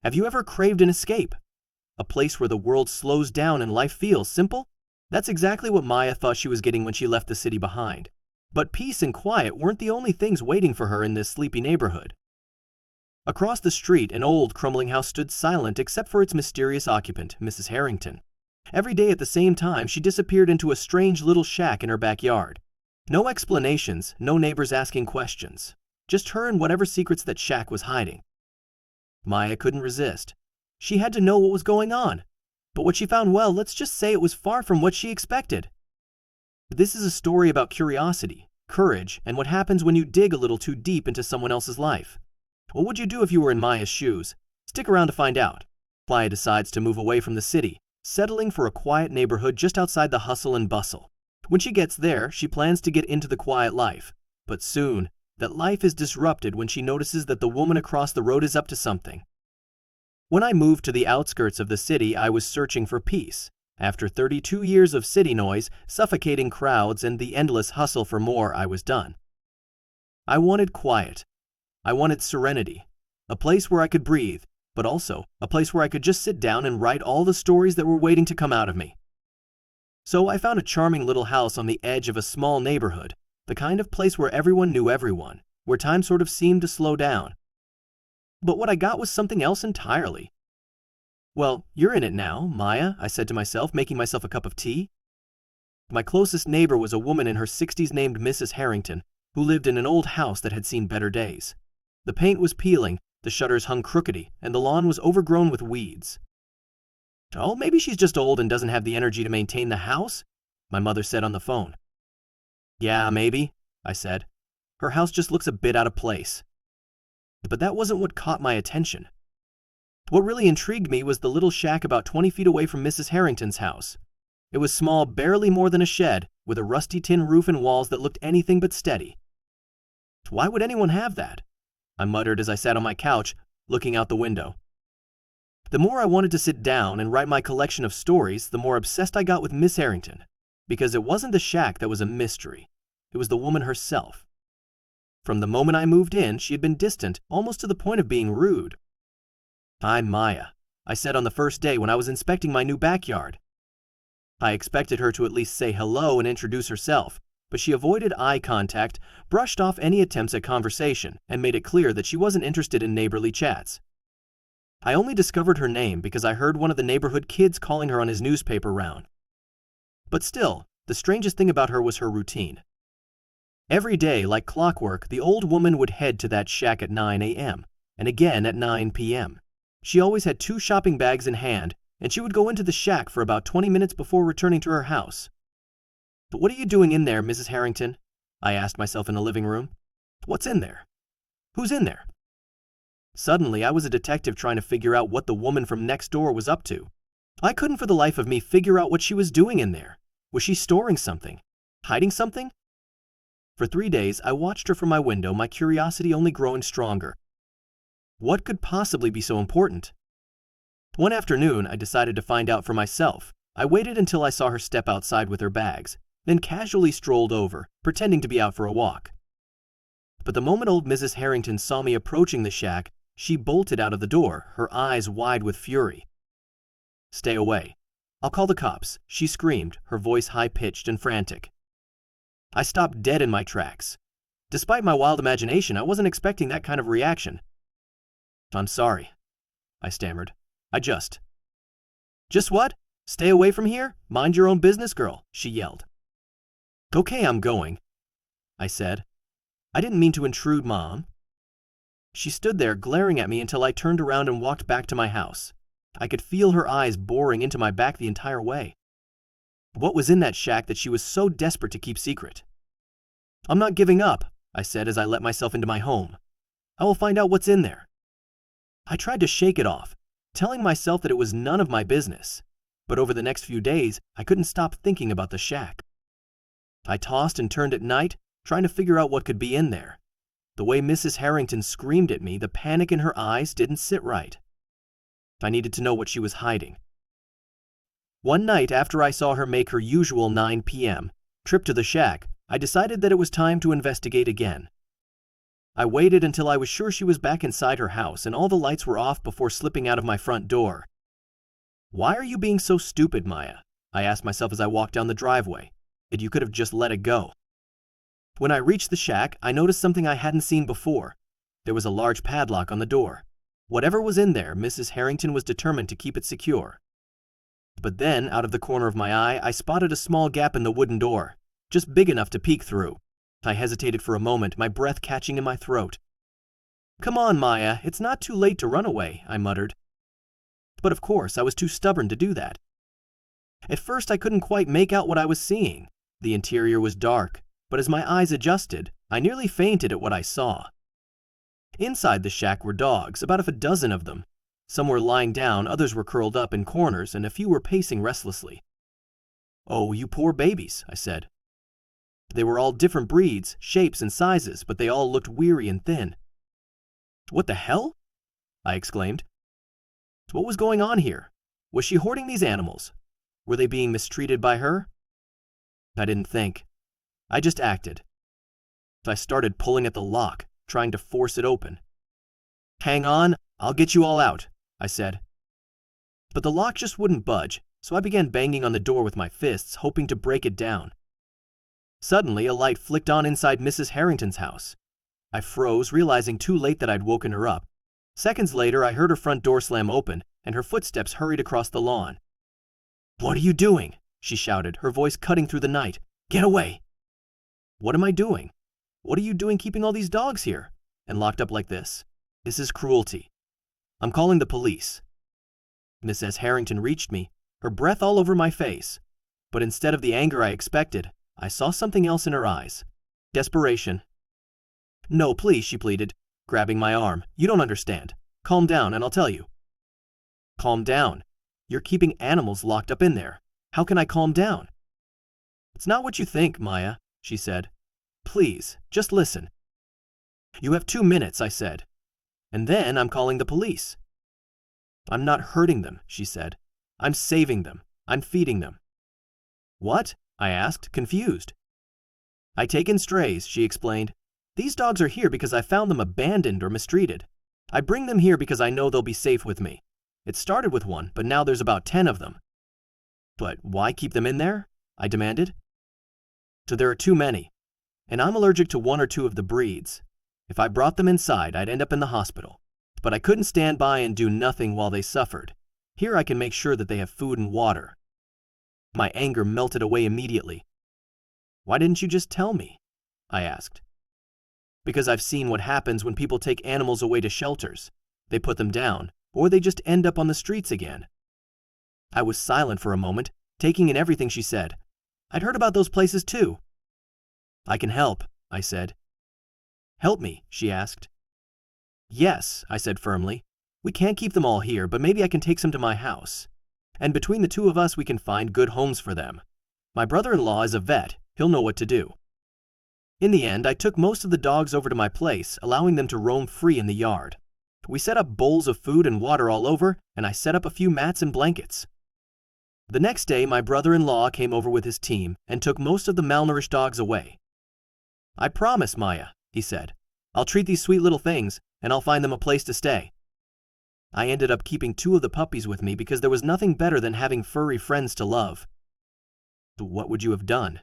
Have you ever craved an escape? A place where the world slows down and life feels simple? That's exactly what Maya thought she was getting when she left the city behind. But peace and quiet weren't the only things waiting for her in this sleepy neighborhood. Across the street, an old, crumbling house stood silent except for its mysterious occupant, Mrs. Harrington. Every day at the same time, she disappeared into a strange little shack in her backyard. No explanations, no neighbors asking questions. Just her and whatever secrets that shack was hiding. Maya couldn't resist. She had to know what was going on. But what she found, well, let's just say it was far from what she expected. This is a story about curiosity, courage, and what happens when you dig a little too deep into someone else's life. What would you do if you were in Maya's shoes? Stick around to find out. Maya decides to move away from the city, settling for a quiet neighborhood just outside the hustle and bustle. When she gets there, she plans to get into the quiet life. But soon, that life is disrupted when she notices that the woman across the road is up to something. When I moved to the outskirts of the city, I was searching for peace. After 32 years of city noise, suffocating crowds, and the endless hustle for more, I was done. I wanted quiet. I wanted serenity. A place where I could breathe, but also a place where I could just sit down and write all the stories that were waiting to come out of me. So I found a charming little house on the edge of a small neighborhood, the kind of place where everyone knew everyone, where time sort of seemed to slow down. But what I got was something else entirely. Well, you're in it now, Maya, I said to myself, making myself a cup of tea. My closest neighbor was a woman in her 60s named Mrs. Harrington, who lived in an old house that had seen better days. The paint was peeling, the shutters hung crookedy, and the lawn was overgrown with weeds. Oh, maybe she's just old and doesn't have the energy to maintain the house, my mother said on the phone. Yeah, maybe, I said. Her house just looks a bit out of place. But that wasn't what caught my attention. What really intrigued me was the little shack about 20 feet away from Mrs. Harrington's house. It was small, barely more than a shed, with a rusty tin roof and walls that looked anything but steady. Why would anyone have that? I muttered as I sat on my couch, looking out the window. The more I wanted to sit down and write my collection of stories, the more obsessed I got with Miss Harrington, because it wasn't the shack that was a mystery. It was the woman herself. From the moment I moved in, she had been distant, almost to the point of being rude. I'm Maya, I said on the first day when I was inspecting my new backyard. I expected her to at least say hello and introduce herself, but she avoided eye contact, brushed off any attempts at conversation, and made it clear that she wasn't interested in neighborly chats. I only discovered her name because I heard one of the neighborhood kids calling her on his newspaper round. But still, the strangest thing about her was her routine. Every day, like clockwork, the old woman would head to that shack at 9 a.m., and again at 9 p.m. She always had 2 shopping bags in hand, and she would go into the shack for about 20 minutes before returning to her house. But what are you doing in there, Mrs. Harrington? I asked myself in the living room. What's in there? Who's in there? Suddenly, I was a detective trying to figure out what the woman from next door was up to. I couldn't for the life of me figure out what she was doing in there. Was she storing something? Hiding something? For 3 days, I watched her from my window, my curiosity only growing stronger. What could possibly be so important? One afternoon, I decided to find out for myself. I waited until I saw her step outside with her bags, then casually strolled over, pretending to be out for a walk. But the moment old Mrs. Harrington saw me approaching the shack, she bolted out of the door, her eyes wide with fury. Stay away. I'll call the cops, she screamed, her voice high-pitched and frantic. I stopped dead in my tracks. Despite my wild imagination, I wasn't expecting that kind of reaction. I'm sorry, I stammered. Just what? Stay away from here? Mind your own business, girl, she yelled. Okay, I'm going, I said. I didn't mean to intrude, Mom. She stood there glaring at me until I turned around and walked back to my house. I could feel her eyes boring into my back the entire way. What was in that shack that she was so desperate to keep secret? I'm not giving up, I said as I let myself into my home. I will find out what's in there. I tried to shake it off, telling myself that it was none of my business. But over the next few days, I couldn't stop thinking about the shack. I tossed and turned at night, trying to figure out what could be in there. The way Mrs. Harrington screamed at me, the panic in her eyes didn't sit right. I needed to know what she was hiding. One night after I saw her make her usual 9 p.m. trip to the shack, I decided that it was time to investigate again. I waited until I was sure she was back inside her house and all the lights were off before slipping out of my front door. "Why are you being so stupid, Maya?" I asked myself as I walked down the driveway. "And you could have just let it go." When I reached the shack, I noticed something I hadn't seen before. There was a large padlock on the door. Whatever was in there, Mrs. Harrington was determined to keep it secure. But then, out of the corner of my eye, I spotted a small gap in the wooden door, just big enough to peek through. I hesitated for a moment, my breath catching in my throat. "Come on, Maya, it's not too late to run away," I muttered. But of course, I was too stubborn to do that. At first, I couldn't quite make out what I was seeing. The interior was dark, but as my eyes adjusted, I nearly fainted at what I saw. Inside the shack were dogs, about a dozen of them. Some were lying down, others were curled up in corners, and a few were pacing restlessly. "Oh, you poor babies," I said. They were all different breeds, shapes, and sizes, but they all looked weary and thin. "What the hell?" I exclaimed. What was going on here? Was she hoarding these animals? Were they being mistreated by her? I didn't think. I just acted. I started pulling at the lock, trying to force it open. "Hang on, I'll get you all out," I said. But the lock just wouldn't budge, so I began banging on the door with my fists, hoping to break it down. Suddenly, a light flicked on inside Mrs. Harrington's house. I froze, realizing too late that I'd woken her up. Seconds later, I heard her front door slam open, and her footsteps hurried across the lawn. "What are you doing?" she shouted, her voice cutting through the night. "Get away!" "What am I doing? What are you doing keeping all these dogs here? And locked up like this? This is cruelty. I'm calling the police." Mrs. Harrington reached me, her breath all over my face. But instead of the anger I expected, I saw something else in her eyes. Desperation. "No, please," she pleaded, grabbing my arm. "You don't understand. Calm down and I'll tell you." "Calm down? You're keeping animals locked up in there. How can I calm down?" "It's not what you think, Maya," she said. "Please, just listen." "You have 2 minutes," I said. "And then I'm calling the police." "I'm not hurting them," she said. "I'm saving them. I'm feeding them." "What?" I asked, confused. "I take in strays," she explained. "These dogs are here because I found them abandoned or mistreated. I bring them here because I know they'll be safe with me. It started with one, but now there's about 10 of them." "But why keep them in there?" I demanded. "So there are too many, and I'm allergic to 1 or 2 of the breeds. If I brought them inside, I'd end up in the hospital. But I couldn't stand by and do nothing while they suffered. Here I can make sure that they have food and water." My anger melted away immediately. "Why didn't you just tell me?" I asked. "Because I've seen what happens when people take animals away to shelters. They put them down, or they just end up on the streets again." I was silent for a moment, taking in everything she said. I'd heard about those places too. "I can help," I said. "Help me?" she asked. "Yes," I said firmly. "We can't keep them all here, but maybe I can take some to my house. And between the 2 of us, we can find good homes for them. My brother-in-law is a vet. He'll know what to do." In the end, I took most of the dogs over to my place, allowing them to roam free in the yard. We set up bowls of food and water all over, and I set up a few mats and blankets. The next day, my brother-in-law came over with his team and took most of the malnourished dogs away. "I promise, Maya," he said. "I'll treat these sweet little things, and I'll find them a place to stay." I ended up keeping 2 of the puppies with me because there was nothing better than having furry friends to love. "What would you have done?"